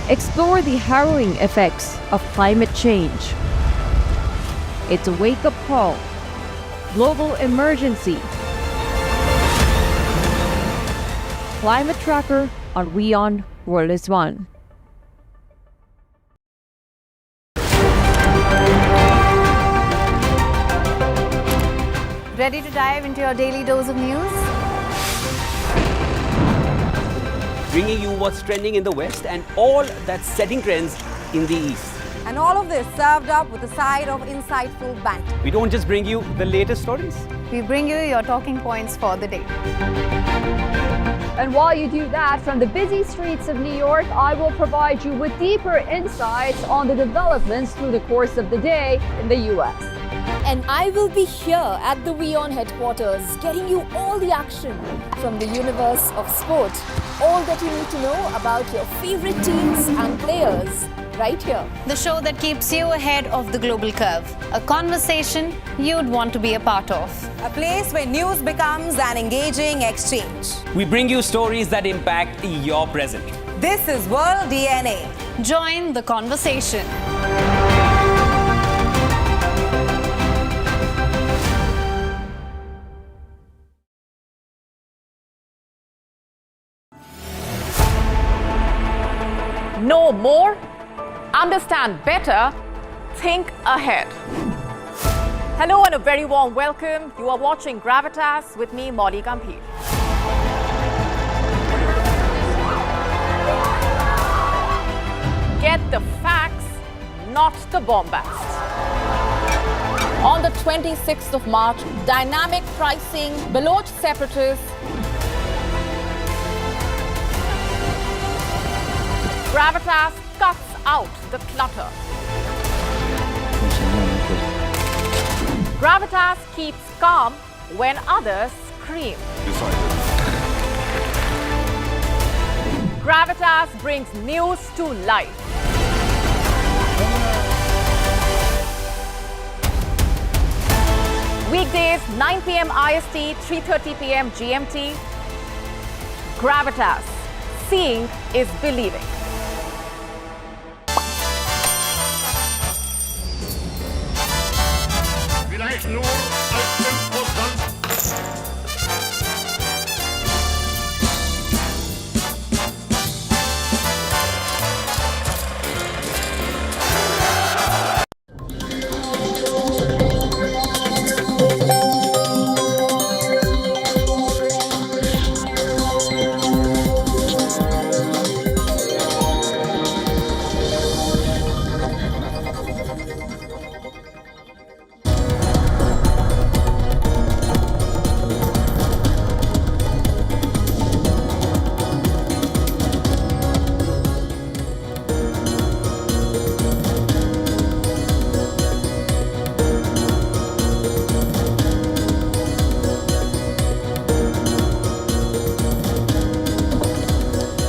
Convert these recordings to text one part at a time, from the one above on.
explore the harrowing effects of climate change. It's a wake-up call. Global emergency. Climate tracker on WION World is One. Ready to dive into your daily dose of news? Bringing you what's trending in the West and all that's setting trends in the East. And all of this served up with a side of insightful banter. We don't just bring you the latest stories. We bring you your talking points for the day. And while you do that, from the busy streets of New York, I will provide you with deeper insights on the developments through the course of the day in the US. And I will be here at the WION headquarters, getting you all the action from the universe of sport. All that you need to know about your favorite teams and players, right here. The show that keeps you ahead of the global curve. A conversation you'd want to be a part of. A place where news becomes an engaging exchange. We bring you stories that impact your present. This is World DNA. Join the conversation. Know more, understand better, think ahead. Hello and a very warm welcome. You are watching Gravitas with me, Molly Gambhir. Get the facts, not the bombast. On the 26th of March, dynamic pricing, Baloch separatists, Gravitas cuts out the clutter. Gravitas keeps calm when others scream. Gravitas brings news to life. Weekdays 9 p.m. IST, 3:30 p.m. GMT. Gravitas. Seeing is believing. nur als Imposant.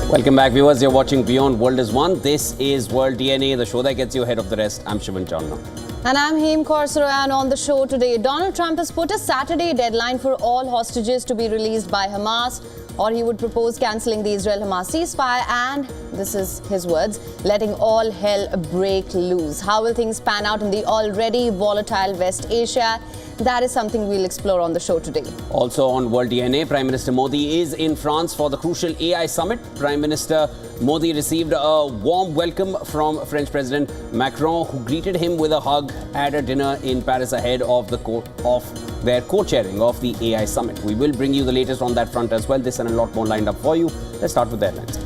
Welcome back, viewers. You're watching Beyond World is One. This is World DNA, the show that gets you ahead of the rest. I'm Shivan Chandna. And I'm Heem Khorsaro, and on the show today, Donald Trump has put a Saturday deadline for all hostages to be released by Hamas, or he would propose cancelling the Israel-Hamas ceasefire and, this is his words, letting all hell break loose. How will things pan out in the already volatile West Asia? That is something we'll explore on the show today. Also on World DNA, Prime Minister Modi is in France for the crucial AI summit. Prime Minister Modi received a warm welcome from French President Macron, who greeted him with a hug at a dinner in Paris ahead of their co-chairing of the AI summit. We will bring you the latest on that front as well. This and a lot more lined up for you. Let's start with the headlines.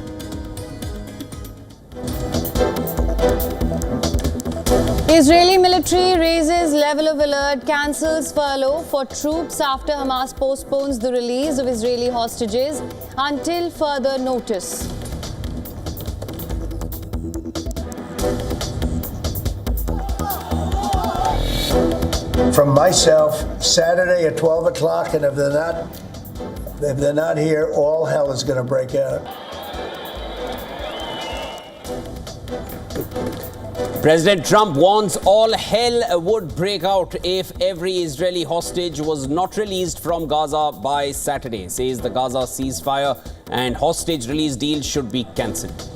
Israeli military raises level of alert, cancels furlough for troops after Hamas postpones the release of Israeli hostages until further notice. From myself, Saturday at 12 o'clock, and if they're not here, all hell is going to break out. President Trump warns all hell would break out if every Israeli hostage was not released from Gaza by Saturday. Says the Gaza ceasefire and hostage release deal should be cancelled.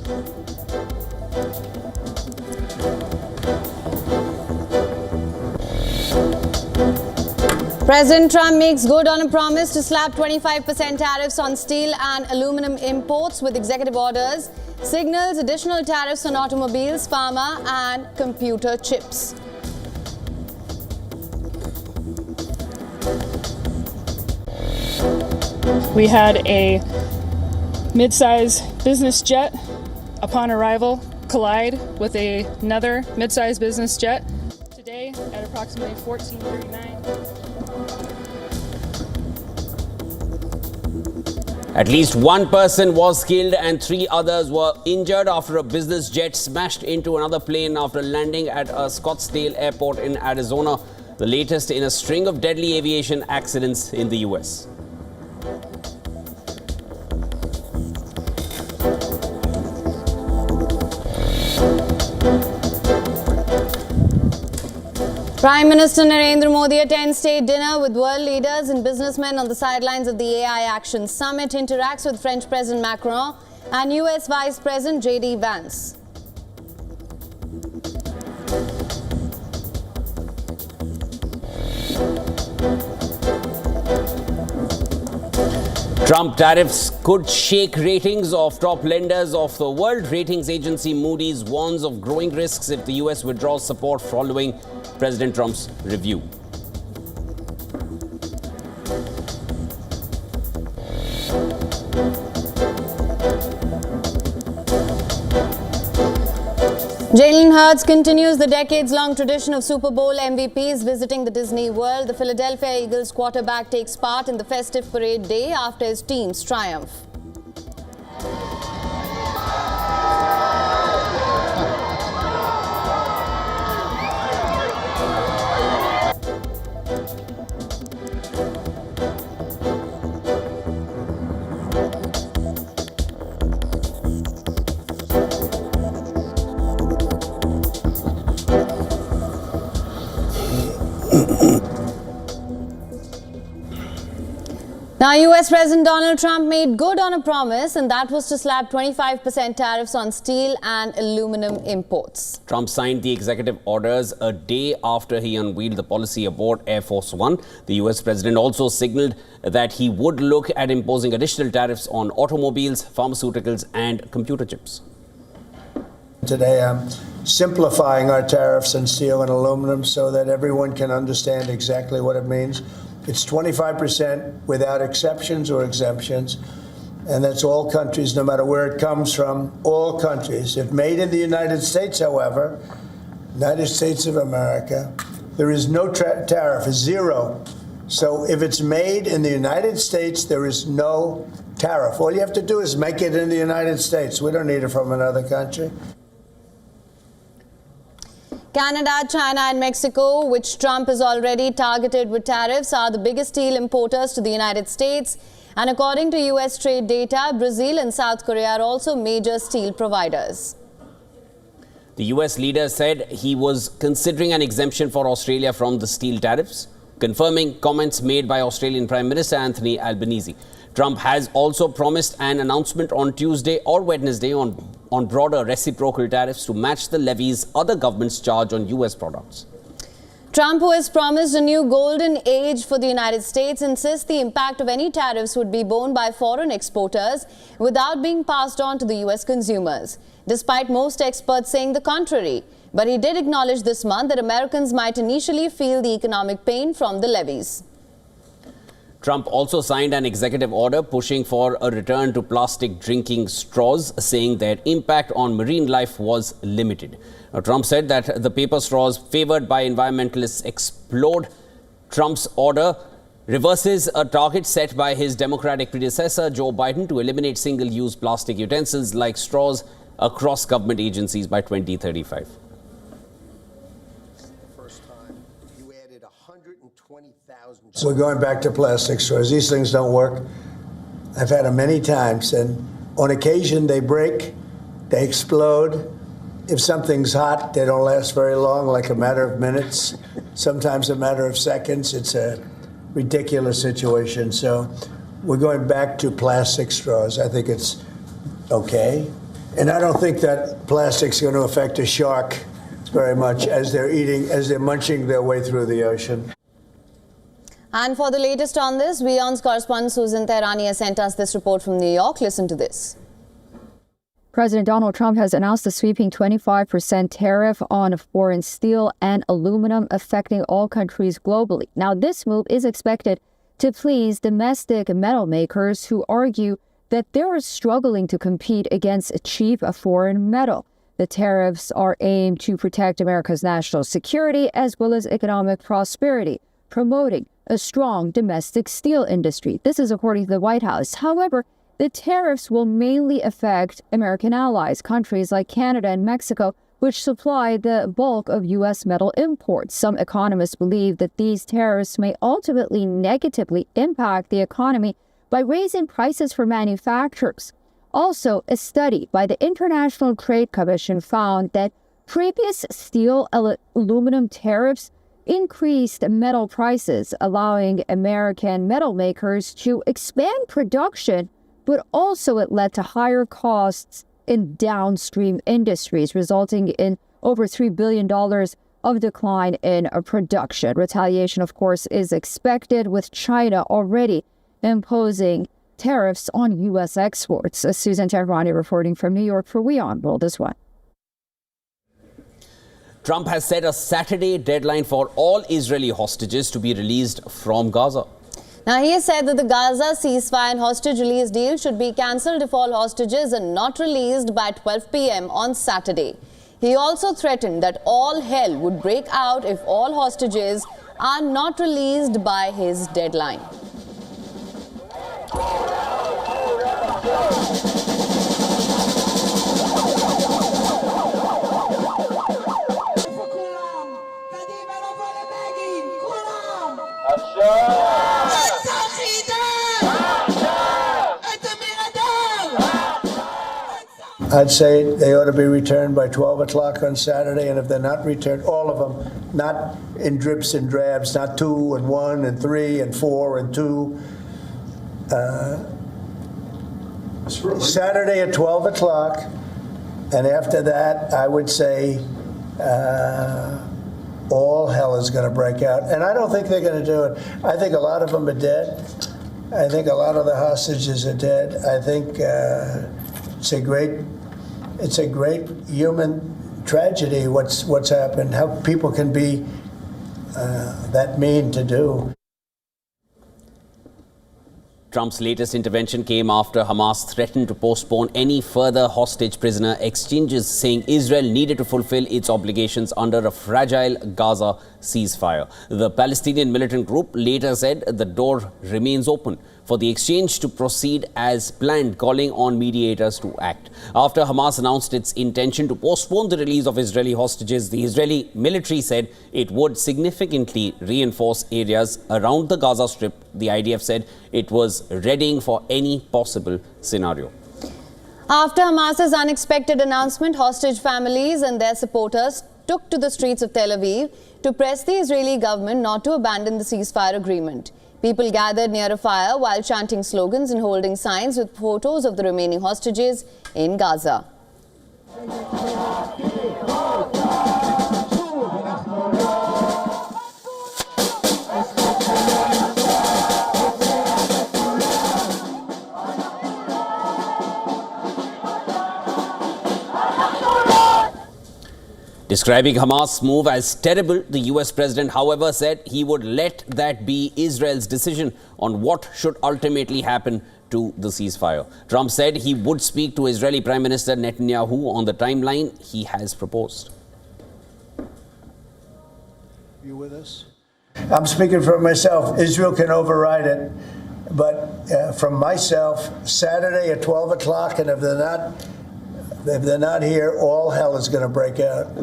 President Trump makes good on a promise to slap 25% tariffs on steel and aluminum imports with executive orders, signals additional tariffs on automobiles, pharma and computer chips. We had a mid-size business jet upon arrival collide with another mid-size business jet today at approximately 14:39. At least one person was killed and 3 others were injured after a business jet smashed into another plane after landing at a Scottsdale airport in Arizona, the latest in a string of deadly aviation accidents in the US. Prime Minister Narendra Modi attends state dinner with world leaders and businessmen on the sidelines of the AI Action Summit, interacts with French President Macron and US Vice President J.D. Vance. Trump tariffs could shake ratings of top lenders of the world. Ratings agency Moody's warns of growing risks if the US withdraws support following President Trump's review. Jalen Hurts continues the decades-long tradition of Super Bowl MVPs visiting the Disney World. The Philadelphia Eagles quarterback takes part in the festive parade day after his team's triumph. Now, US President Donald Trump made good on a promise, and that was to slap 25% tariffs on steel and aluminum imports. Trump signed the executive orders a day after he unveiled the policy aboard Air Force One. The US president also signaled that he would look at imposing additional tariffs on automobiles, pharmaceuticals and computer chips. Today, I'm simplifying our tariffs on steel and aluminum so that everyone can understand exactly what it means. It's 25% without exceptions or exemptions, and that's all countries, no matter where it comes from, all countries. If made in the United States, however, United States of America, there is no tariff, it's zero. So if it's made in the United States, there is no tariff. All you have to do is make it in the United States. We don't need it from another country. Canada, China and Mexico, which Trump has already targeted with tariffs, are the biggest steel importers to the United States. And according to US trade data, Brazil and South Korea are also major steel providers. The US leader said he was considering an exemption for Australia from the steel tariffs, confirming comments made by Australian Prime Minister Anthony Albanese. Trump has also promised an announcement on Tuesday or Wednesday on broader reciprocal tariffs to match the levies other governments charge on US products. Trump, who has promised a new golden age for the United States, insists the impact of any tariffs would be borne by foreign exporters without being passed on to the US consumers, despite most experts saying the contrary. But he did acknowledge this month that Americans might initially feel the economic pain from the levies. Trump also signed an executive order pushing for a return to plastic drinking straws, saying their impact on marine life was limited. Now, Trump said that the paper straws favored by environmentalists explode. Trump's order reverses a target set by his Democratic predecessor, Joe Biden, to eliminate single-use plastic utensils like straws across government agencies by 2035. So we're going back to plastic straws. These things don't work. I've had them many times, and on occasion they break, they explode. If something's hot, they don't last very long, like a matter of minutes, sometimes a matter of seconds. It's a ridiculous situation. So we're going back to plastic straws. I think it's okay. And I don't think that plastic's going to affect a shark very much as they're munching their way through the ocean. And for the latest on this, WION's correspondent Susan Tehrani has sent us this report from New York. Listen to this. President Donald Trump has announced a sweeping 25% tariff on foreign steel and aluminum affecting all countries globally. Now, this move is expected to please domestic metal makers who argue that they are struggling to compete against cheap foreign metal. The tariffs are aimed to protect America's national security as well as economic prosperity, promoting a strong domestic steel industry. This is according to the White House. However, the tariffs will mainly affect American allies, countries like Canada and Mexico, which supply the bulk of U.S. metal imports. Some economists believe that these tariffs may ultimately negatively impact the economy by raising prices for manufacturers. Also, a study by the International Trade Commission found that previous steel aluminum tariffs increased metal prices, allowing American metal makers to expand production, but also it led to higher costs in downstream industries, resulting in over $3 billion of decline in production. Retaliation, of course, is expected, with China already imposing tariffs on U.S. exports. Susan Tehrani reporting from New York for WION World as well. Trump has set a Saturday deadline for all Israeli hostages to be released from Gaza. Now, he has said that the Gaza ceasefire and hostage release deal should be cancelled if all hostages are not released by 12 p.m. on Saturday. He also threatened that all hell would break out if all hostages are not released by his deadline. I'd say they ought to be returned by 12 o'clock on Saturday, and if they're not returned, all of them, not in drips and drabs, not 2 and 1 and 3 and 4 and 2. Saturday at 12 o'clock, and after that, I would say all hell is going to break out. And I don't think they're going to do it. I think a lot of them are dead. I think a lot of the hostages are dead. I think it's a great human tragedy what's happened, how people can be that mean to do. Trump's latest intervention came after Hamas threatened to postpone any further hostage prisoner exchanges, saying Israel needed to fulfill its obligations under a fragile Gaza ceasefire. The Palestinian militant group later said the door remains open for the exchange to proceed as planned, calling on mediators to act. After Hamas announced its intention to postpone the release of Israeli hostages, the Israeli military said it would significantly reinforce areas around the Gaza Strip. The IDF said it was readying for any possible scenario. After Hamas's unexpected announcement, hostage families and their supporters took to the streets of Tel Aviv to press the Israeli government not to abandon the ceasefire agreement. People gathered near a fire while chanting slogans and holding signs with photos of the remaining hostages in Gaza. Describing Hamas' move as terrible, the US president, however, said he would let that be Israel's decision on what should ultimately happen to the ceasefire. Trump said he would speak to Israeli Prime Minister Netanyahu on the timeline he has proposed. You with us? I'm speaking for myself. Israel can override it. But from myself, Saturday at 12 o'clock, and if they're not here, all hell is going to break out.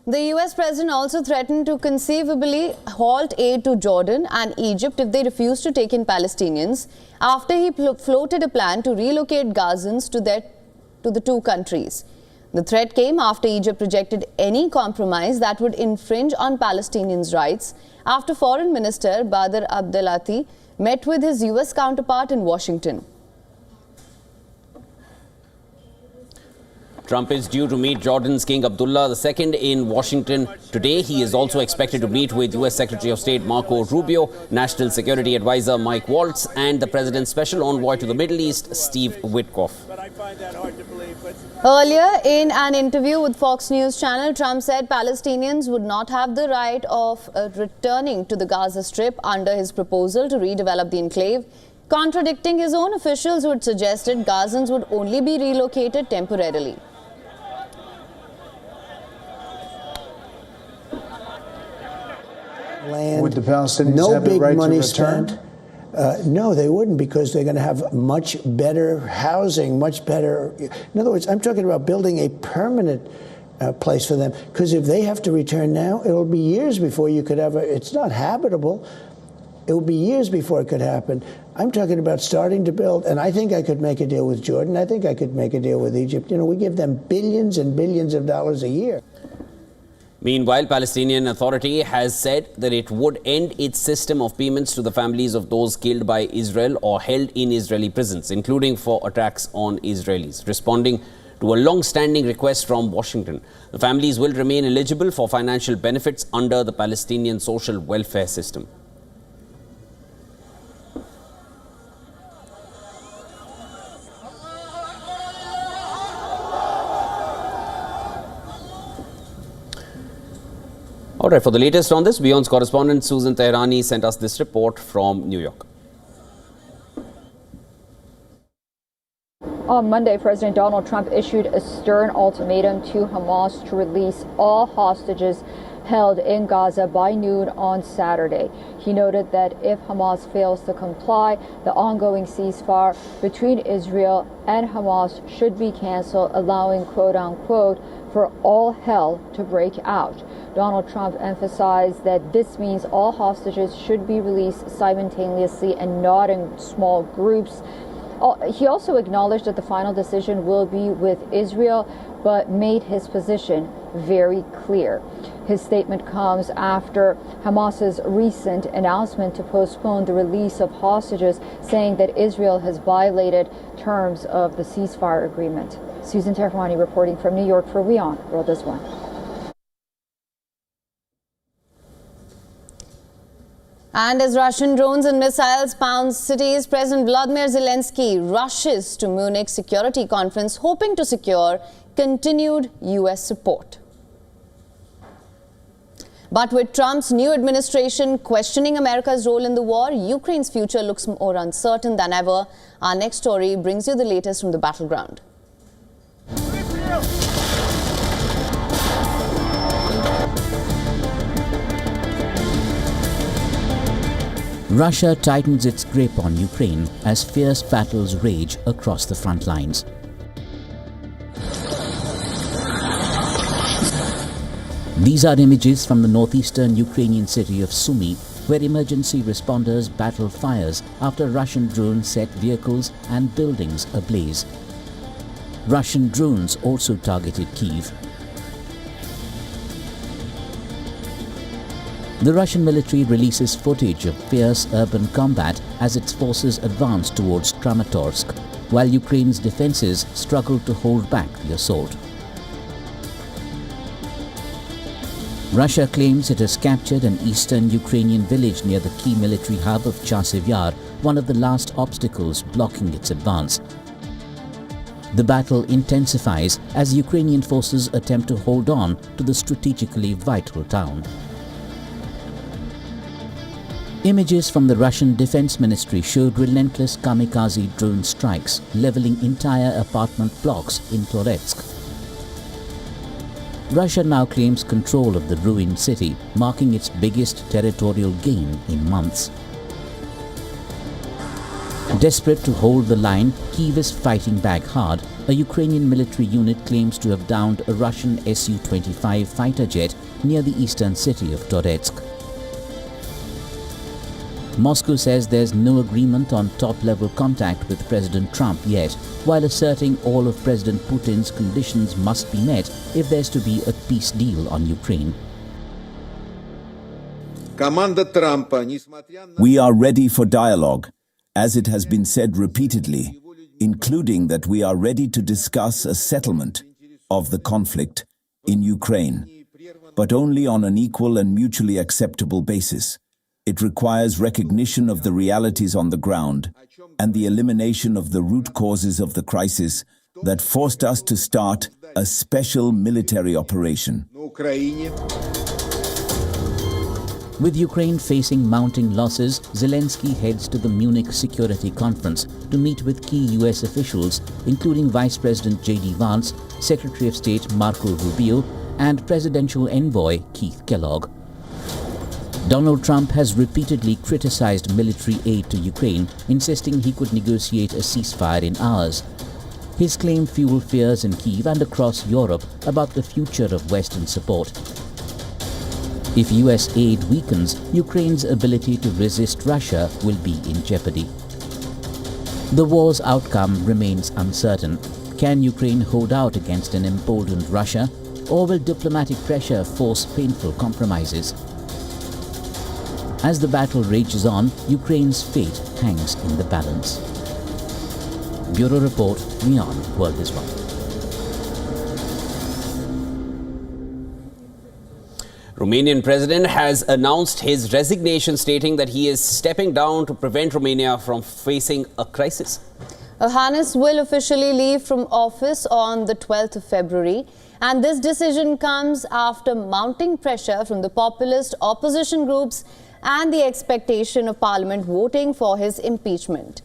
The US president also threatened to conceivably halt aid to Jordan and Egypt if they refuse to take in Palestinians, after he floated a plan to relocate Gazans to the two countries. The threat came after Egypt rejected any compromise that would infringe on Palestinians' rights, after Foreign Minister Badr Abdelati met with his US counterpart in Washington. Trump is due to meet Jordan's King Abdullah II in Washington today. He is also expected to meet with U.S. Secretary of State Marco Rubio, National Security Advisor Mike Waltz, and the President's Special Envoy to the Middle East, Steve Witkoff. Earlier, in an interview with Fox News Channel, Trump said Palestinians would not have the right of returning to the Gaza Strip under his proposal to redevelop the enclave, contradicting his own officials who had suggested Gazans would only be relocated temporarily. Land, would the Palestinians no have the big right money to return? spent. No, they wouldn't, because they're going to have much better housing, much better. In other words, I'm talking about building a permanent place for them. Because if they have to return now, it'll be years before you could ever. It's not habitable. It will be years before it could happen. I'm talking about starting to build, and I think I could make a deal with Jordan. I think I could make a deal with Egypt. You know, we give them billions and billions of dollars a year. Meanwhile, Palestinian Authority has said that it would end its system of payments to the families of those killed by Israel or held in Israeli prisons, including for attacks on Israelis, responding to a long-standing request from Washington. The families will remain eligible for financial benefits under the Palestinian social welfare system. All right, for the latest on this, WION's correspondent Susan Tehrani sent us this report from New York. On Monday, President Donald Trump issued a stern ultimatum to Hamas to release all hostages held in Gaza by noon on Saturday. He noted that if Hamas fails to comply, the ongoing ceasefire between Israel and Hamas should be canceled, allowing, quote unquote, for all hell to break out. Donald Trump emphasized that this means all hostages should be released simultaneously and not in small groups. He also acknowledged that the final decision will be with Israel, but made his position very clear. His statement comes after Hamas's recent announcement to postpone the release of hostages, saying that Israel has violated terms of the ceasefire agreement. Susan Tehrani reporting from New York for WION World is One. And as Russian drones and missiles pound cities, President Vladimir Zelensky rushes to Munich Security Conference, hoping to secure continued U.S. support. But with Trump's new administration questioning America's role in the war, Ukraine's future looks more uncertain than ever. Our next story brings you the latest from the battleground. Russia tightens its grip on Ukraine as fierce battles rage across the front lines. These are images from the northeastern Ukrainian city of Sumy, where emergency responders battle fires after Russian drones set vehicles and buildings ablaze. Russian drones also targeted Kyiv. The Russian military releases footage of fierce urban combat as its forces advance towards Kramatorsk, while Ukraine's defenses struggle to hold back the assault. Russia claims it has captured an eastern Ukrainian village near the key military hub of Chasiv Yar, one of the last obstacles blocking its advance. The battle intensifies as Ukrainian forces attempt to hold on to the strategically vital town. Images from the Russian Defense Ministry showed relentless kamikaze drone strikes, leveling entire apartment blocks in Toretsk. Russia now claims control of the ruined city, marking its biggest territorial gain in months. Desperate to hold the line, Kyiv is fighting back hard. A Ukrainian military unit claims to have downed a Russian Su-25 fighter jet near the eastern city of Toretsk. Moscow says there's no agreement on top-level contact with President Trump yet, while asserting all of President Putin's conditions must be met if there's to be a peace deal on Ukraine. We are ready for dialogue, as it has been said repeatedly, including that we are ready to discuss a settlement. of the conflict in Ukraine, but only on an equal and mutually acceptable basis. It requires recognition of the realities on the ground and the elimination of the root causes of the crisis that forced us to start a special military operation. With Ukraine facing mounting losses, Zelensky heads to the Munich Security Conference to meet with key US officials, including Vice President J.D. Vance, Secretary of State Marco Rubio, and Presidential Envoy Keith Kellogg. Donald Trump has repeatedly criticized military aid to Ukraine, insisting he could negotiate a ceasefire in hours. His claim fueled fears in Kyiv and across Europe about the future of Western support. If US aid weakens, Ukraine's ability to resist Russia will be in jeopardy. The war's outcome remains uncertain. Can Ukraine hold out against an emboldened Russia, or will diplomatic pressure force painful compromises? As the battle rages on, Ukraine's fate hangs in the balance. Bureau Report, WION World is One. Romanian president has announced his resignation, stating that he is stepping down to prevent Romania from facing a crisis. Iohannis will officially leave from office on the 12th of February, and this decision comes after mounting pressure from the populist opposition groups and the expectation of Parliament voting for his impeachment.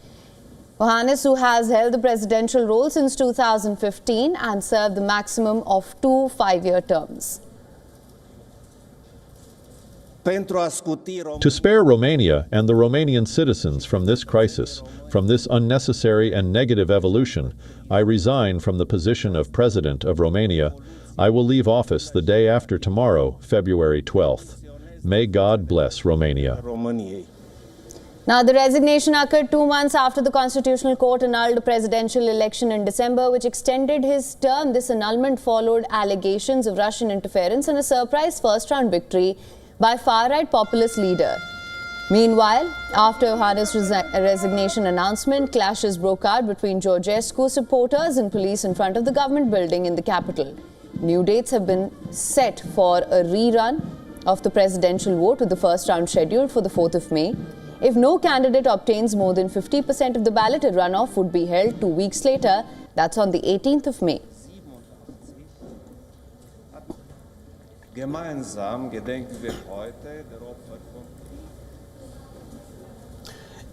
Iohannis, who has held the presidential role since 2015 and served the maximum of 2 5-year terms. To spare Romania and the Romanian citizens from this crisis, from this unnecessary and negative evolution, I resign from the position of President of Romania. I will leave office the day after tomorrow, February 12th. May God bless Romania. Now, the resignation occurred 2 months after the Constitutional Court annulled a presidential election in December, which extended his term. This annulment followed allegations of Russian interference and a surprise first-round victory by far-right populist leader. Meanwhile, after Iohannis' resignation announcement, clashes broke out between Georgescu supporters and police in front of the government building in the capital. New dates have been set for a rerun of the presidential vote, with the first round scheduled for the 4th of May. If no candidate obtains more than 50% of the ballot, a runoff would be held 2 weeks later. That's on the 18th of May.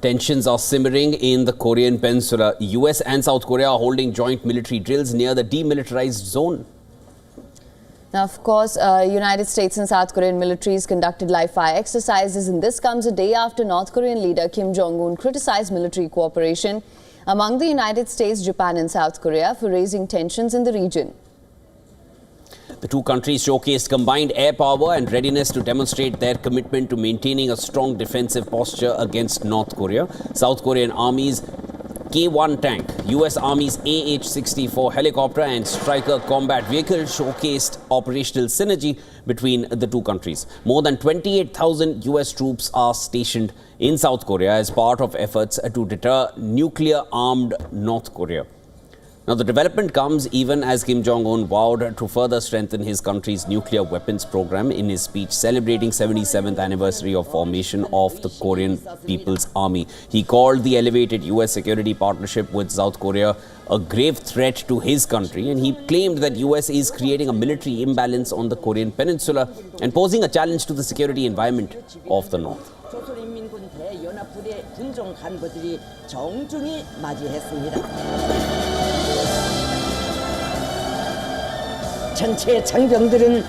Tensions are simmering in the Korean peninsula. US and South Korea are holding joint military drills near the demilitarized zone. Now, of course, United States and South Korean militaries conducted live fire exercises, and this comes a day after North Korean leader Kim Jong-un criticized military cooperation among the United States, Japan and South Korea for raising tensions in the region. The two countries showcased combined air power and readiness to demonstrate their commitment to maintaining a strong defensive posture against North Korea. South Korean Army's K-1 tank, US Army's AH-64 helicopter and Stryker combat vehicle showcased operational synergy between the two countries. More than 28,000 US troops are stationed in South Korea as part of efforts to deter nuclear-armed North Korea. Now, the development comes even as Kim Jong-un vowed to further strengthen his country's nuclear weapons program in his speech celebrating 77th anniversary of formation of the Korean People's Army. He called the elevated US security partnership with South Korea a grave threat to his country, and he claimed that US is creating a military imbalance on the Korean peninsula and posing a challenge to the security environment of the North. 전체 장병들은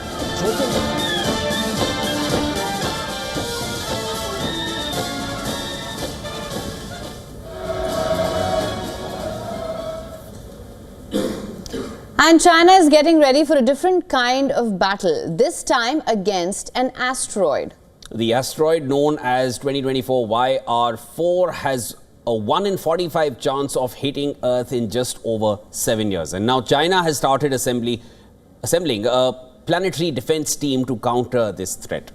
And China is getting ready for a different kind of battle, this time against an asteroid. The asteroid known as 2024 YR4 has a 1 in 45 chance of hitting Earth in just over 7 years. And now China has started assembling a planetary defense team to counter this threat.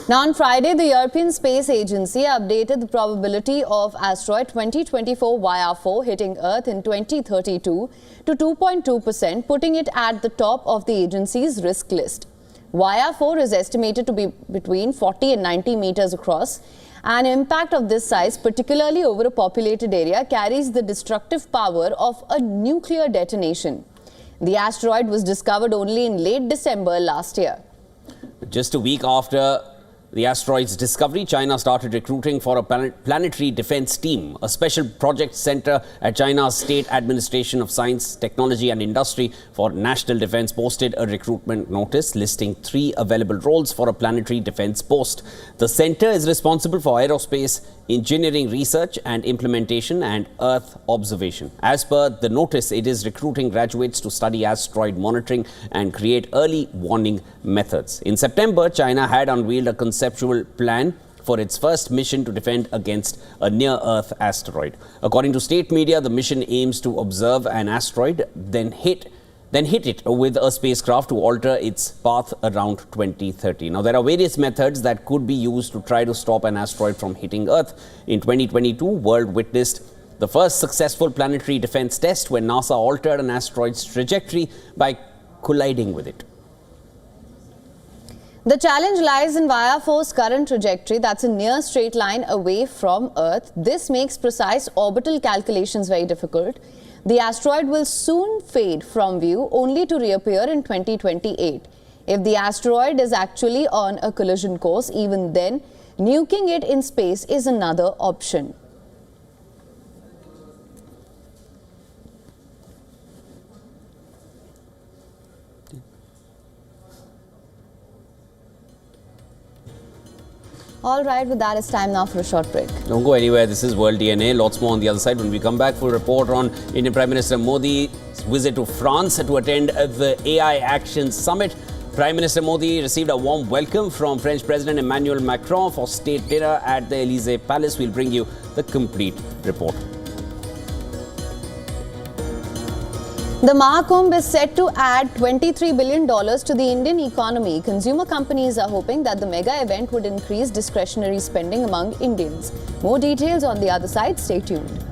Now on Friday, the European Space Agency updated the probability of asteroid 2024 WION hitting Earth in 2032 to 2.2%, putting it at the top of the agency's risk list. WION is estimated to be between 40 and 90 meters across. An impact of this size, particularly over a populated area, carries the destructive power of a nuclear detonation. The asteroid was discovered only in late December last year. Just a week after the asteroid's discovery, China started recruiting for a planetary defense team. A special project center at China's State Administration of Science, Technology and Industry for National Defense posted a recruitment notice listing 3 available roles for a planetary defense post. The center is responsible for aerospace, engineering research and implementation and Earth observation. As per the notice, it is recruiting graduates to study asteroid monitoring and create early warning methods. In September, China had unveiled a conceptual plan for its first mission to defend against a near-Earth asteroid. According to state media, the mission aims to observe an asteroid, then hit it with a spacecraft to alter its path around 2030. Now, there are various methods that could be used to try to stop an asteroid from hitting Earth. In 2022, world witnessed the first successful planetary defense test when NASA altered an asteroid's trajectory by colliding with it. The challenge lies in WION's current trajectory, that's a near straight line away from Earth. This makes precise orbital calculations very difficult. The asteroid will soon fade from view, only to reappear in 2028. If the asteroid is actually on a collision course, even then, nuking it in space is another option. All right, with that, it's time now for a short break. Don't go anywhere. This is World DNA. Lots more on the other side. When we come back, we'll report on Indian Prime Minister Modi's visit to France to attend the AI Action Summit. Prime Minister Modi received a warm welcome from French President Emmanuel Macron for state dinner at the Élysée Palace. We'll bring you the complete report. The Mahakumbh is set to add $23 billion to the Indian economy. Consumer companies are hoping that the mega event would increase discretionary spending among Indians. More details on the other side. Stay tuned.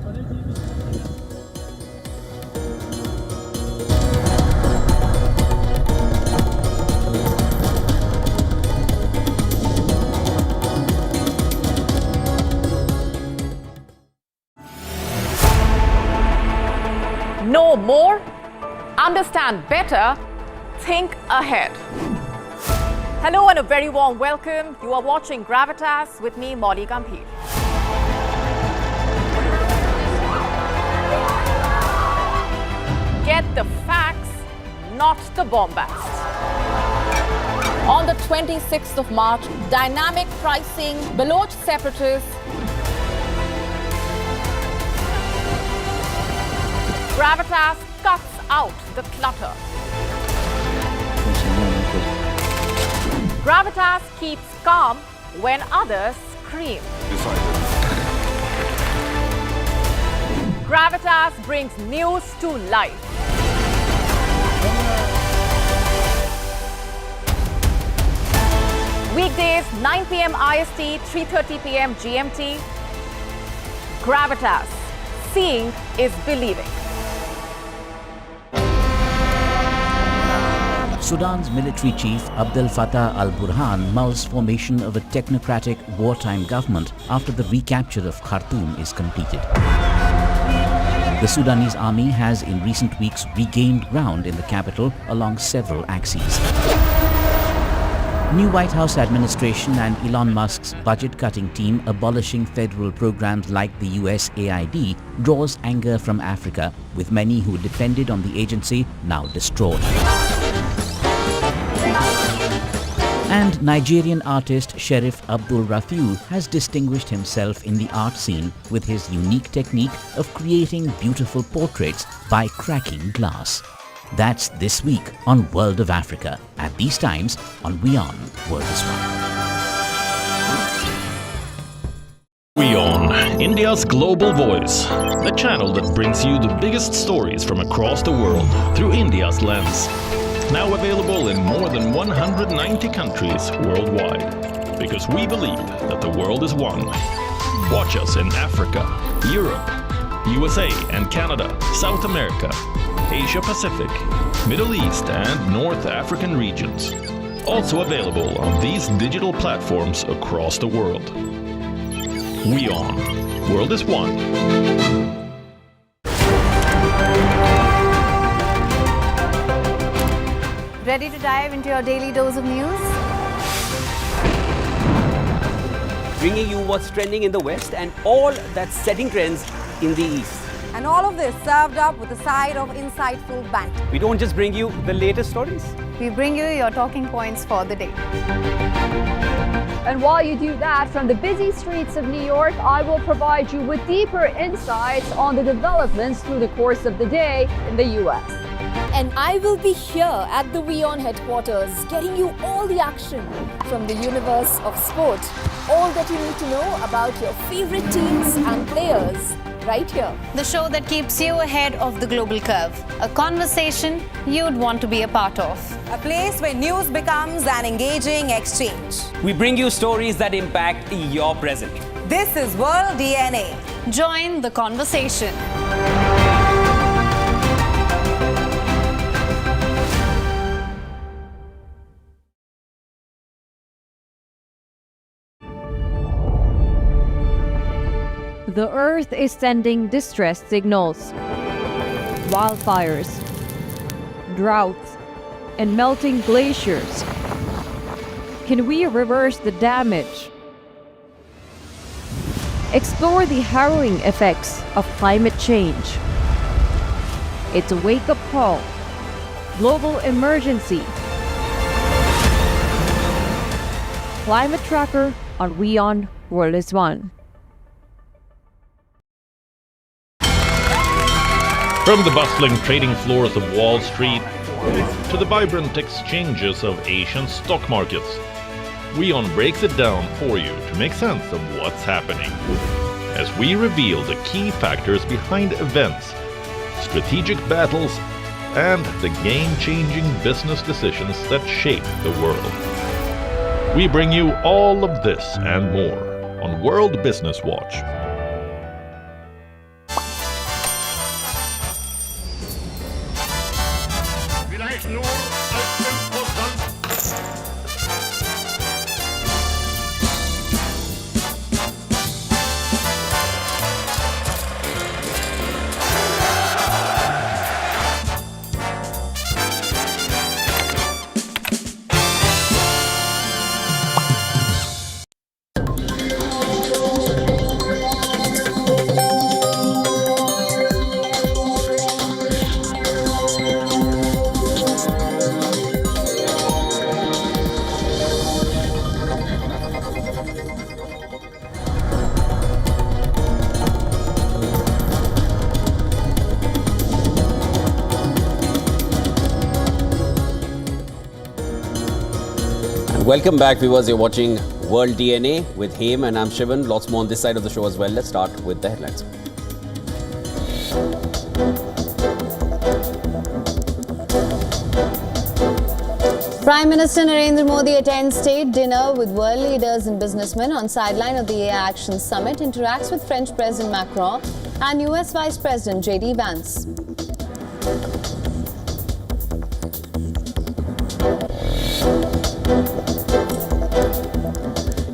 Know more, understand better, think ahead. Hello and a very warm welcome. You are watching Gravitas with me, Molly Gambhir. Get the facts, not the bombast. On the 26th of March, dynamic pricing, Baloch separatists, Gravitas cuts out the clutter. Gravitas keeps calm when others scream. Gravitas brings news to life. Weekdays 9 p.m. IST, 3:30 p.m. GMT. Gravitas. Seeing is believing. Sudan's military chief Abdel Fattah al-Burhan mulls formation of a technocratic wartime government after the recapture of Khartoum is completed. The Sudanese army has in recent weeks regained ground in the capital along several axes. New White House administration and Elon Musk's budget-cutting team abolishing federal programs like the USAID draws anger from Africa, with many who depended on the agency now distraught. And Nigerian artist Sheriff Abdul Rafiu has distinguished himself in the art scene with his unique technique of creating beautiful portraits by cracking glass. That's this week on World of Africa, at these times on WION World is One. WION, India's global voice, the channel that brings you the biggest stories from across the world through India's lens. Now available in more than 190 countries worldwide. because we believe that the world is one. Watch us in Africa, Europe, USA and Canada, South America, Asia Pacific, Middle East and North African regions. Also available on these digital platforms across the world. WION. World is one. Ready to dive into your daily dose of news? Bringing you what's trending in the West and all that's setting trends in the East. And all of this served up with a side of insightful banter. We don't just bring you the latest stories. We bring you your talking points for the day. And while you do that, from the busy streets of New York, I will provide you with deeper insights on the developments through the course of the day in the U.S. And I will be here at the WION headquarters, getting you all the action from the universe of sport. All that you need to know about your favorite teams and players, right here. The show that keeps you ahead of the global curve. A conversation you'd want to be a part of. A place where news becomes an engaging exchange. We bring you stories that impact your present. This is World DNA. Join the conversation. The Earth is sending distress signals. Wildfires, droughts, and melting glaciers. Can we reverse the damage? Explore the harrowing effects of climate change. It's a wake-up call. Global emergency. Climate Tracker on WION World is One. From the bustling trading floors of Wall Street to the vibrant exchanges of Asian stock markets, WION breaks it down for you to make sense of what's happening, as we reveal the key factors behind events, strategic battles, and the game-changing business decisions that shape the world. We bring you all of this and more on World Business Watch. Vielleicht nur als imposant. Welcome back, viewers. You're watching World DNA with Haim and I'm Shivan. Lots more on this side of the show as well. Let's start with the headlines. Prime Minister Narendra Modi attends state dinner with world leaders and businessmen on sideline of the AI Action Summit, interacts with French President Macron and US Vice President J.D. Vance.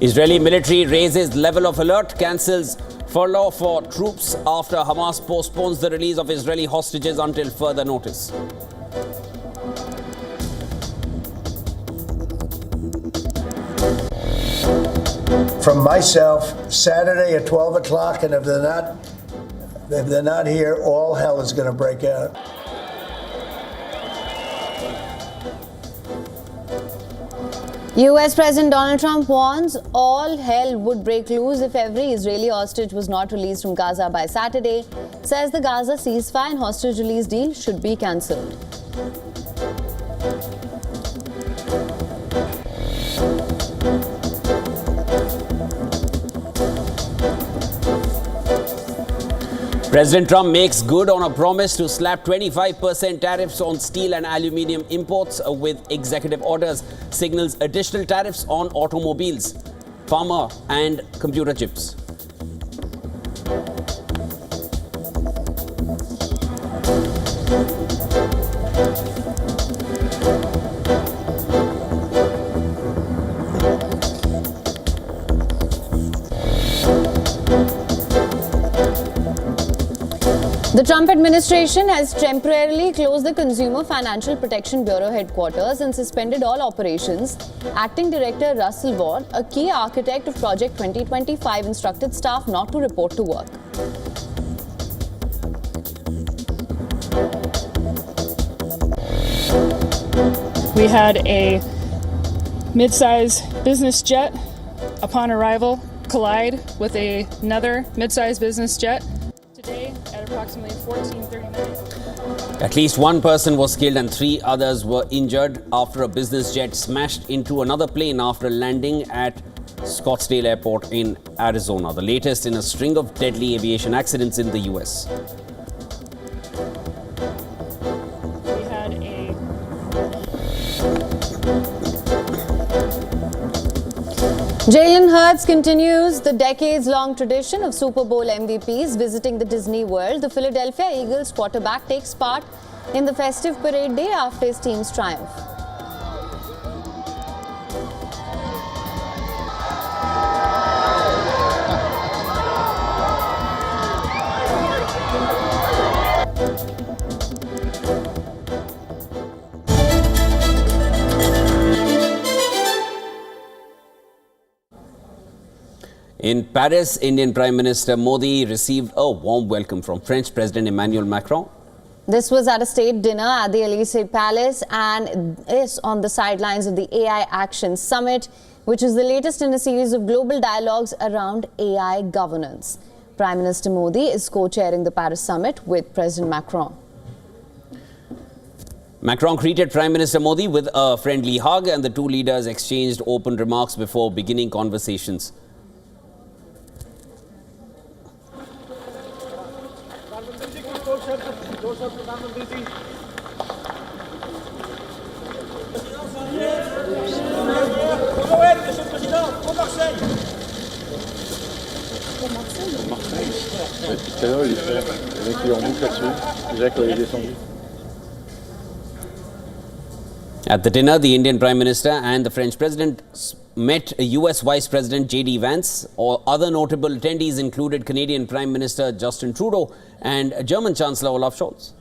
Israeli military raises level of alert, cancels furlough for troops after Hamas postpones the release of Israeli hostages until further notice. From myself, Saturday at 12 o'clock, and if they're not here, all hell is going to break out. US President Donald Trump warns all hell would break loose if every Israeli hostage was not released from Gaza by Saturday, says the Gaza ceasefire and hostage release deal should be cancelled. President Trump makes good on a promise to slap 25% tariffs on steel and aluminium imports with executive orders, signals additional tariffs on automobiles, pharma and computer chips. The Trump administration has temporarily closed the Consumer Financial Protection Bureau headquarters and suspended all operations. Acting Director Russell Ward, a key architect of Project 2025, instructed staff not to report to work. We had a mid-size business jet upon arrival collide with another mid-size business jet today at approximately 14:39. At least one person was killed and 3 others were injured after a business jet smashed into another plane after landing at Scottsdale Airport in Arizona, the latest in a string of deadly aviation accidents in the US. We had a Jalen Hurts continues the decades-long tradition of Super Bowl MVPs visiting the Disney World. The Philadelphia Eagles quarterback takes part in the festive parade day after his team's triumph. In Paris, Indian Prime Minister Modi received a warm welcome from French President Emmanuel Macron. This was at a state dinner at the Elysee Palace and is on the sidelines of the AI Action Summit, which is the latest in a series of global dialogues around AI governance. Prime Minister Modi is co-chairing the Paris summit with President Macron. Macron greeted Prime Minister Modi with a friendly hug and the two leaders exchanged open remarks before beginning conversations. Tout à l'heure, il est en boucle là-dessus. Déjà quand il est descendu. At the dinner, the Indian Prime Minister and the French President met US Vice President J.D. Vance. Or other notable attendees included Canadian Prime Minister Justin Trudeau and German Chancellor Olaf Scholz.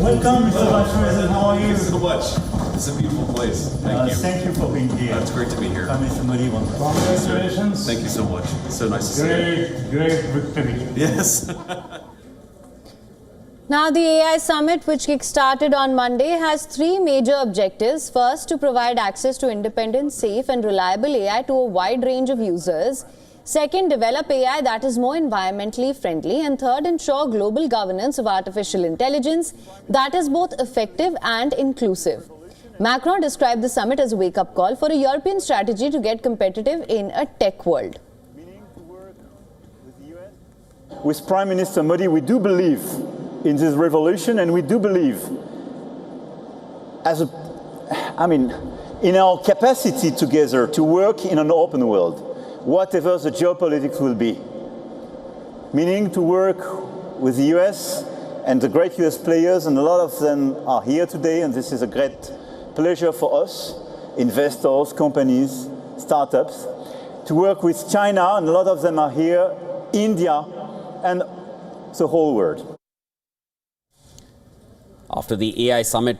Welcome, Mr. Vice President. How are you? Thank you so much. It's a beautiful place. Thank you. Thank you for being here. It's great to be here. Mr. Modi, congratulations. Thank you so much. It's so nice to see you. Great victory. Yes. Now, the AI Summit, which kick-started on Monday, has 3 major objectives. First, to provide access to independent, safe and reliable AI to a wide range of users. Second, develop AI that is more environmentally friendly. And third, ensure global governance of artificial intelligence that is both effective and inclusive. Macron described the summit as a wake-up call for a European strategy to get competitive in a tech world. With Prime Minister Modi, we do believe in this revolution, and we do believe in our capacity together to work in an open world, whatever the geopolitics will be. Meaning to work with the US and the great US players, and a lot of them are here today, and this is a great pleasure for us, investors, companies, startups, to work with China, and a lot of them are here, India, and the whole world. After the AI summit,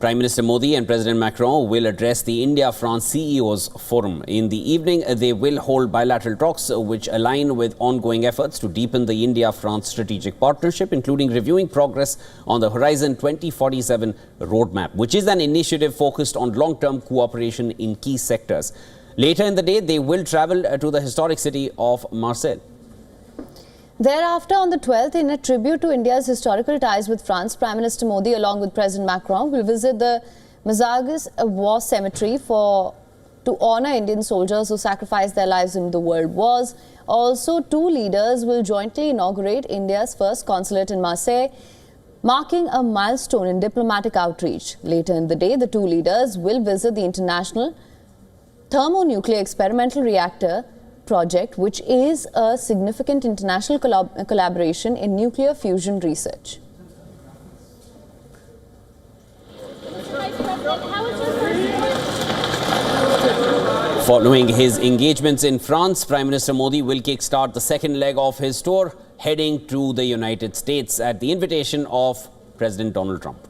Prime Minister Modi and President Macron will address the India-France CEOs Forum. In the evening, they will hold bilateral talks which align with ongoing efforts to deepen the India-France strategic partnership, including reviewing progress on the Horizon 2047 roadmap, which is an initiative focused on long-term cooperation in key sectors. Later in the day, they will travel to the historic city of Marseille. Thereafter, on the 12th, in a tribute to India's historical ties with France, Prime Minister Modi, along with President Macron, will visit the Mazargis, a war cemetery to honor Indian soldiers who sacrificed their lives in the world wars. Also, two leaders will jointly inaugurate India's first consulate in Marseille, marking a milestone in diplomatic outreach. Later in the day, the two leaders will visit the International Thermonuclear Experimental Reactor project, which is a significant international collaboration in nuclear fusion research. Following his engagements in France, Prime Minister Modi will kickstart the second leg of his tour, heading to the United States at the invitation of President Donald Trump.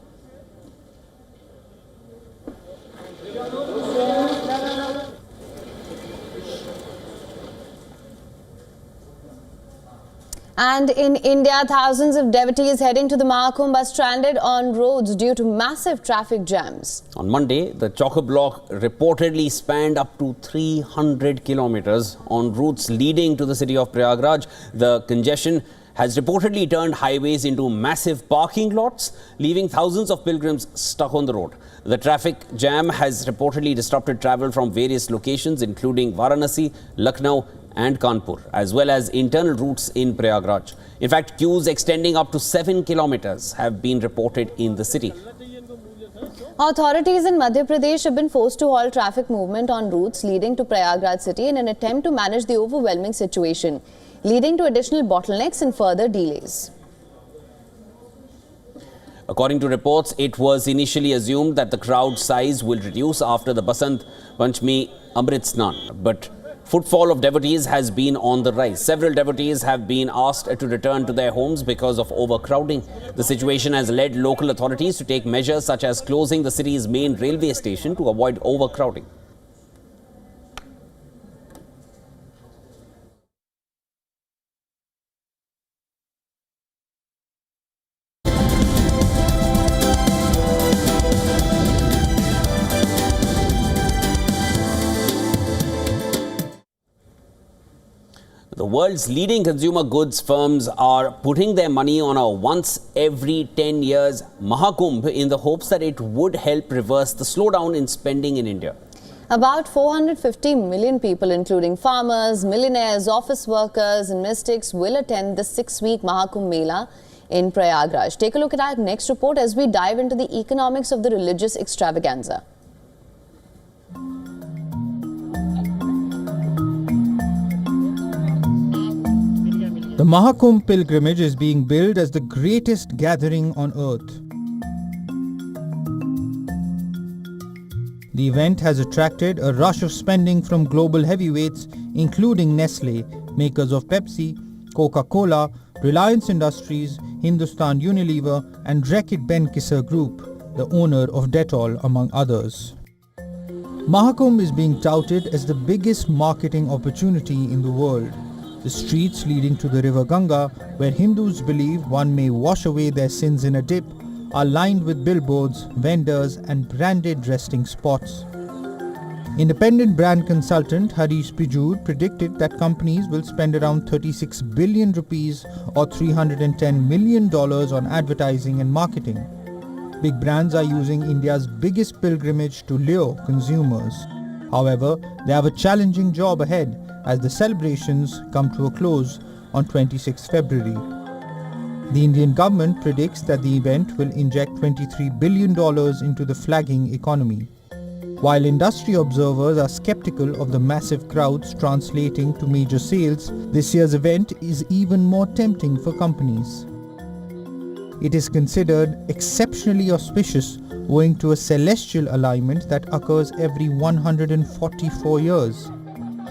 And in India, thousands of devotees heading to the Mahakumbh are stranded on roads due to massive traffic jams. On Monday, the chock-a-block reportedly spanned up to 300 kilometers on routes leading to the city of Prayagraj. The congestion has reportedly turned highways into massive parking lots, leaving thousands of pilgrims stuck on the road. The traffic jam has reportedly disrupted travel from various locations, including Varanasi, Lucknow and Kanpur, as well as internal routes in Prayagraj. In fact, queues extending up to 7 kilometers have been reported in the city. Authorities in Madhya Pradesh have been forced to halt traffic movement on routes leading to Prayagraj city in an attempt to manage the overwhelming situation, leading to additional bottlenecks and further delays. According to reports, it was initially assumed that the crowd size will reduce after the Basant Panchami Amrit Snan, but footfall of devotees has been on the rise. Several devotees have been asked to return to their homes because of overcrowding. The situation has led local authorities to take measures such as closing the city's main railway station to avoid overcrowding. The world's leading consumer goods firms are putting their money on a once every 10 years Mahakumbh in the hopes that it would help reverse the slowdown in spending in India. About 450 million people, including farmers, millionaires, office workers and mystics, will attend the 6-week Mahakumbh Mela in Prayagraj. Take a look at our next report as we dive into the economics of the religious extravaganza. The Mahakumbh pilgrimage is being billed as the greatest gathering on earth. The event has attracted a rush of spending from global heavyweights including Nestle, makers of Pepsi, Coca-Cola, Reliance Industries, Hindustan Unilever and Reckitt Benckiser Group, the owner of Dettol among others. Mahakumbh is being touted as the biggest marketing opportunity in the world. The streets leading to the river Ganga, where Hindus believe one may wash away their sins in a dip, are lined with billboards, vendors and branded resting spots. Independent brand consultant Harish Pijur predicted that companies will spend around 36 billion rupees or $310 million on advertising and marketing. Big brands are using India's biggest pilgrimage to lure consumers. However, they have a challenging job ahead as the celebrations come to a close on 26 February. The Indian government predicts that the event will inject $23 billion into the flagging economy. While industry observers are skeptical of the massive crowds translating to major sales, this year's event is even more tempting for companies. It is considered exceptionally auspicious owing to a celestial alignment that occurs every 144 years.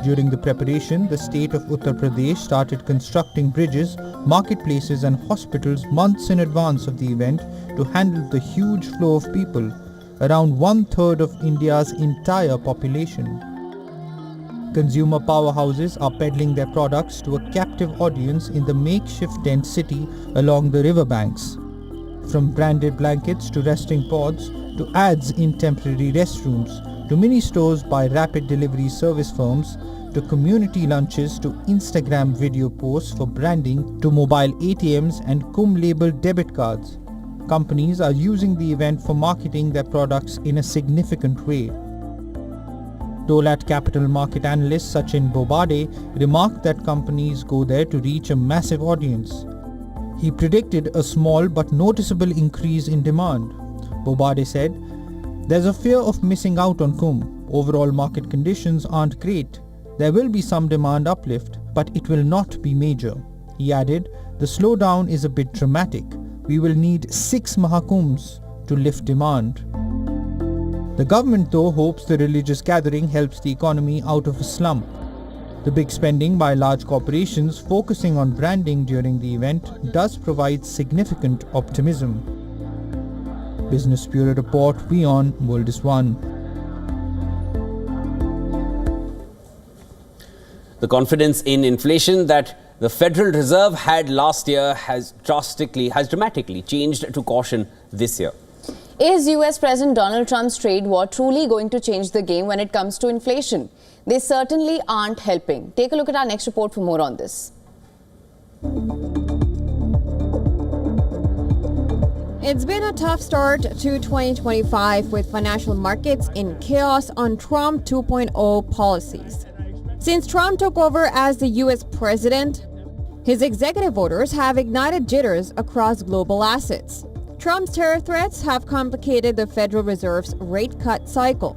During the preparation, the state of Uttar Pradesh started constructing bridges, marketplaces and hospitals months in advance of the event to handle the huge flow of people, around 1/3 of India's entire population. Consumer powerhouses are peddling their products to a captive audience in the makeshift tent city along the riverbanks. From branded blankets to resting pods, to ads in temporary restrooms, to mini stores by rapid delivery service firms, to community lunches, to Instagram video posts for branding, to mobile ATMs and Kumbh labeled debit cards. companies are using the event for marketing their products in a significant way. Dolat Capital market analyst Sachin Bobade remarked that companies go there to reach a massive audience. He predicted a small but noticeable increase in demand. Bobade said, "There's a fear of missing out on Kumbh. Overall market conditions aren't great. There will be some demand uplift, but it will not be major." He added, "The slowdown is a bit dramatic. We will need 6 Mahakumbhs to lift demand." The government, though, hopes the religious gathering helps the economy out of a slump. The big spending by large corporations focusing on branding during the event does provide significant optimism. Business Bureau Report, WION World is One. The confidence in inflation that the Federal Reserve had last year has dramatically changed to caution this year. Is US President Donald Trump's trade war truly going to change the game when it comes to inflation? They certainly aren't helping. Take a look at our next report for more on this. It's been a tough start to 2025 with financial markets in chaos on Trump 2.0 policies. Since Trump took over as the US president, his executive orders have ignited jitters across global assets. Trump's tariff threats have complicated the Federal Reserve's rate cut cycle.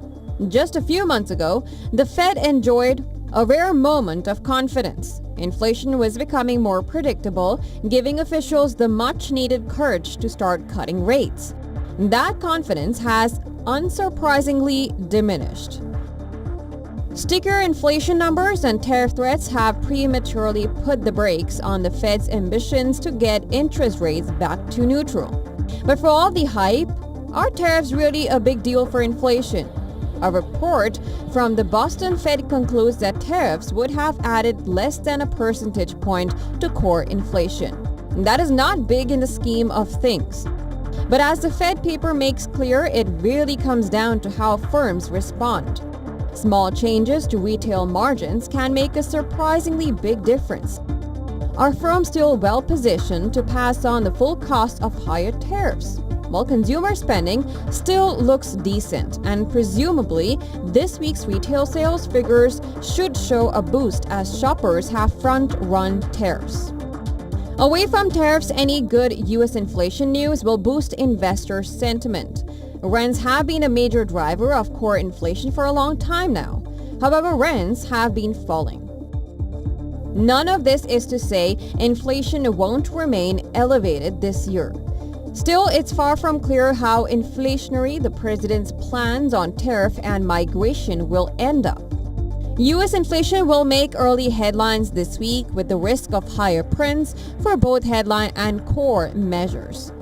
Just a few months ago, the Fed enjoyed a rare moment of confidence. Inflation was becoming more predictable, giving officials the much-needed courage to start cutting rates. That confidence has unsurprisingly diminished. Sticker inflation numbers and tariff threats have prematurely put the brakes on the Fed's ambitions to get interest rates back to neutral. But for all the hype, are tariffs really a big deal for inflation? A report from the Boston Fed concludes that tariffs would have added less than a percentage point to core inflation. That is not big in the scheme of things. But as the Fed paper makes clear, it really comes down to how firms respond. Small changes to retail margins can make a surprisingly big difference. Are firms still well positioned to pass on the full cost of higher tariffs? Well, consumer spending still looks decent, and presumably this week's retail sales figures should show a boost as shoppers have front-run tariffs. Away from tariffs, any good U.S. inflation news will boost investor sentiment. Rents have been a major driver of core inflation for a long time now. However, rents have been falling. None of this is to say inflation won't remain elevated this year. Still, it's far from clear how inflationary the president's plans on tariff and migration will end up. U.S. inflation will make early headlines this week with the risk of higher prints for both headline and core measures.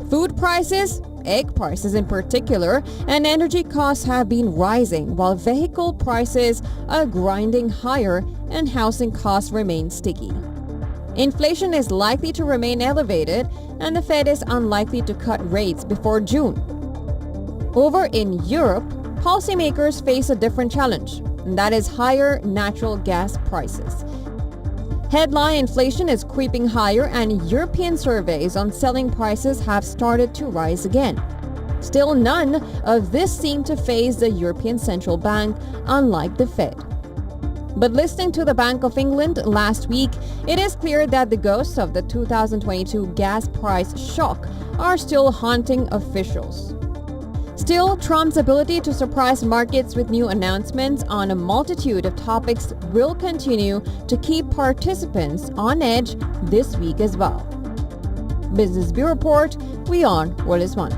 Food prices, egg prices in particular, and energy costs have been rising while vehicle prices are grinding higher and housing costs remain sticky. Inflation is likely to remain elevated, and the Fed is unlikely to cut rates before June. Over in Europe, policymakers face a different challenge, and that is higher natural gas prices. Headline inflation is creeping higher, and European surveys on selling prices have started to rise again. Still, none of this seemed to faze the European Central Bank, unlike the Fed. But listening to the Bank of England last week, it is clear that the ghosts of the 2022 gas price shock are still haunting officials. Still, Trump's ability to surprise markets with new announcements on a multitude of topics will continue to keep participants on edge this week as well. Business Bureau Report, WION World is One.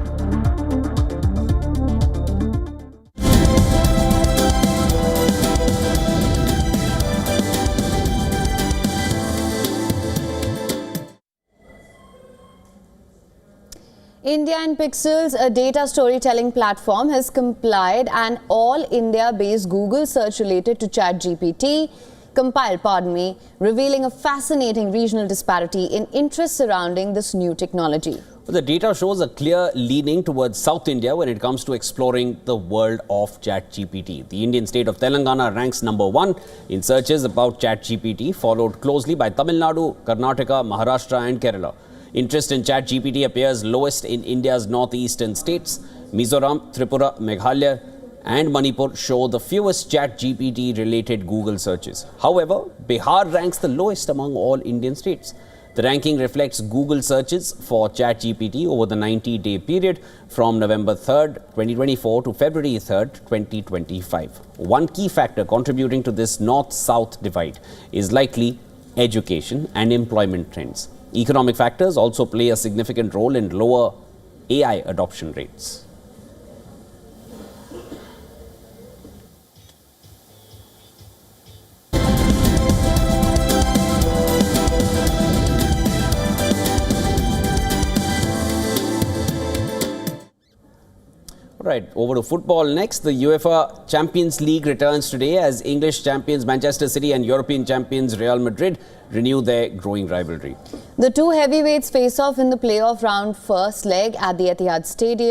India in Pixels, a data storytelling platform, has compiled an all-India-based Google search related to ChatGPT, revealing a fascinating regional disparity in interest surrounding this new technology. The data shows a clear leaning towards South India when it comes to exploring the world of ChatGPT. The Indian state of Telangana ranks number 1 in searches about ChatGPT, followed closely by Tamil Nadu, Karnataka, Maharashtra and Kerala. Interest in ChatGPT appears lowest in India's northeastern states. Mizoram, Tripura, Meghalaya and Manipur show the fewest ChatGPT-related Google searches. However, Bihar ranks the lowest among all Indian states. The ranking reflects Google searches for ChatGPT over the 90-day period from November 3rd, 2024 to February 3rd, 2025. One key factor contributing to this north-south divide is likely education and employment trends. Economic factors also play a significant role in lower AI adoption rates. Right, over to football next. The UEFA Champions League returns today as English champions Manchester City and European champions Real Madrid renew their growing rivalry. The two heavyweights face off in the playoff round first leg at the Etihad Stadium.